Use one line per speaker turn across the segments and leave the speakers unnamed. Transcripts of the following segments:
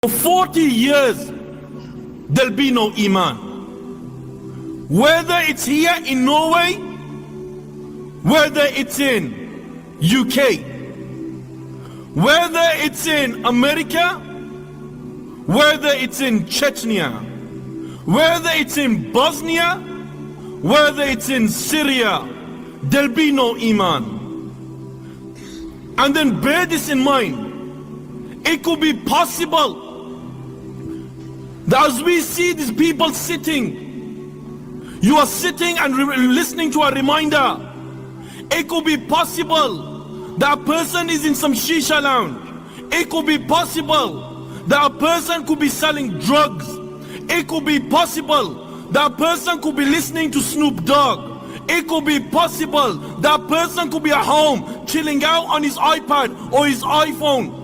For 40 years, there'll be no Iman. Whether it's here in Norway, whether it's in UK, whether it's in America, whether it's in Chechnya, whether it's in Bosnia, whether it's in Syria, there'll be no Iman. And then bear this in mind. It could be possible that as we see these people sitting, you are sitting and listening to a reminder. It could be possible that a person is in some shisha lounge. It could be possible that a person could be selling drugs. It could be possible that a person could be listening to Snoop Dogg. It could be possible that a person could be at home chilling out on his iPad or his iPhone.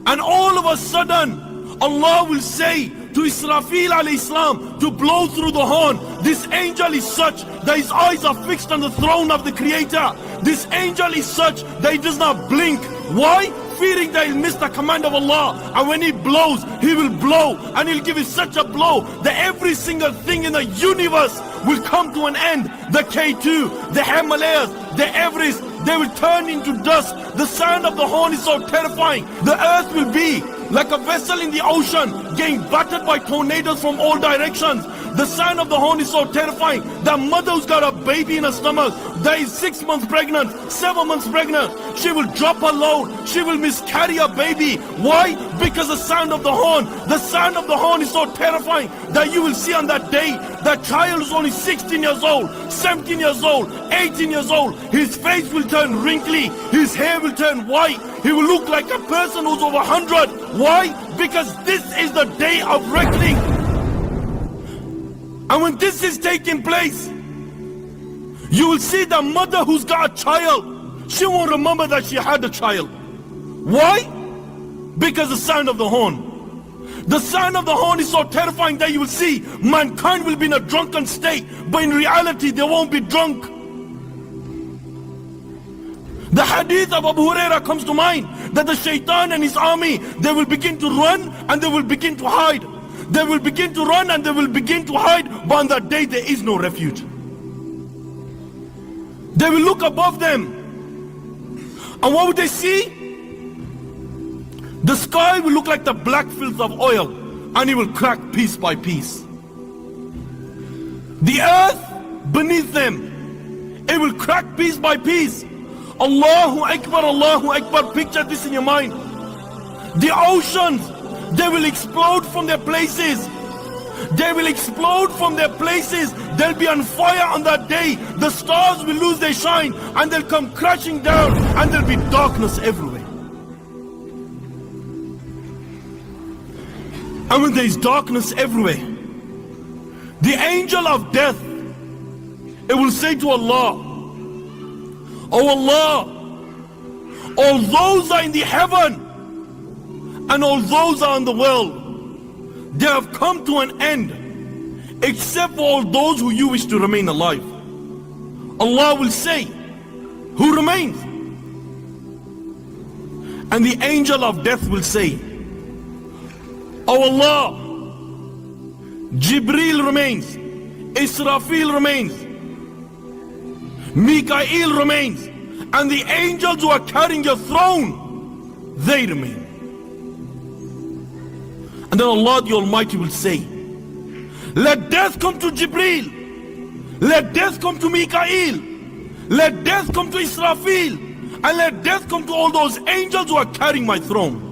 And all of a sudden, Allah will say to Israfil alayhi salam to blow through the horn. This angel is such that his eyes are fixed on the throne of the Creator. This angel is such that he does not blink. Why? Fearing that he'll miss the command of Allah. And when he blows, he will blow. And he'll give it such a blow that every single thing in the universe will come to an end. The K2, the Himalayas, the Everest, they will turn into dust. The sound of the horn is so terrifying. The earth will be like a vessel in the ocean getting battered by tornadoes from all directions. The sound of the horn is so terrifying. The mother who's got a baby in her stomach that is 6 months pregnant, 7 months pregnant, she will drop her load. She will miscarry her baby. Why? Because the sound of the horn. The sound of the horn is so terrifying that you will see on that day that child is only 16 years old, 17 years old, 18 years old. His face will turn wrinkly. His hair will turn white. He will look like a person who's over 100. Why? Because this is the day of reckoning. And when this is taking place, you will see the mother who's got a child. She won't remember that she had a child. Why? Because the sound of the horn. The sound of the horn is so terrifying that you will see mankind will be in a drunken state, but in reality they won't be drunk. The hadith of Abu Huraira comes to mind that the shaitan and his army, they will begin to run and they will begin to hide. They will begin to run and they will begin to hide, but on that day there is no refuge. They will look above them, and what would they see? The sky will look like the black filth of oil, and it will crack piece by piece. The earth beneath them, it will crack piece by piece. Allahu Akbar, Allahu Akbar. Picture this in your mind. The oceans, they will explode from their places. They will explode from their places. They'll be on fire on that day. The stars will lose their shine and they'll come crashing down, and there'll be darkness everywhere. And when there's darkness everywhere, the angel of death, it will say to Allah, "Oh Allah, all those are in the heaven and all those are in the world, they have come to an end, except for all those who you wish to remain alive." Allah will say, "Who remains?" And the angel of death will say, "Oh Allah, Jibreel remains, Israfil remains, Mikael remains, and the angels who are carrying your throne, they remain." And then Allah the Almighty will say, "Let death come to Jibreel, let death come to Mikael, let death come to Israfil, and let death come to all those angels who are carrying my throne."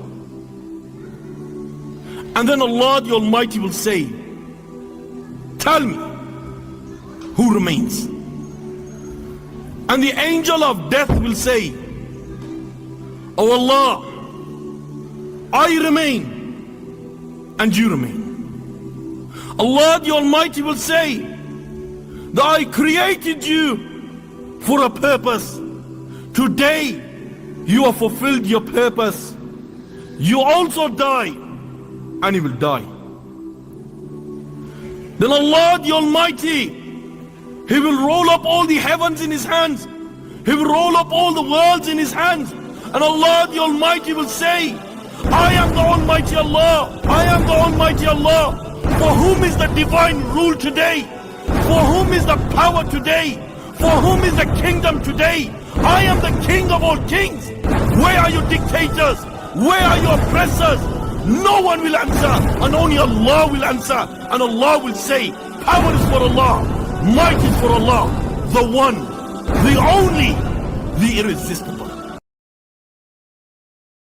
And then Allah the Almighty will say, "Tell me, who remains?" And the angel of death will say, "Oh Allah, I remain and you remain." Allah the Almighty will say that I created you for a purpose. Today you have fulfilled your purpose. You also die, and you will die. Then Allah the Almighty, He will roll up all the heavens in His hands. He will roll up all the worlds in His hands. And Allah the Almighty will say, I am the Almighty Allah. I am the Almighty Allah. For whom is the divine rule today? For whom is the power today? For whom is the kingdom today? I am the King of all kings. Where are your dictators? Where are your oppressors? No one will answer, and only Allah will answer. And Allah will say, power is for Allah, might is for Allah, the one, the only, the irresistible.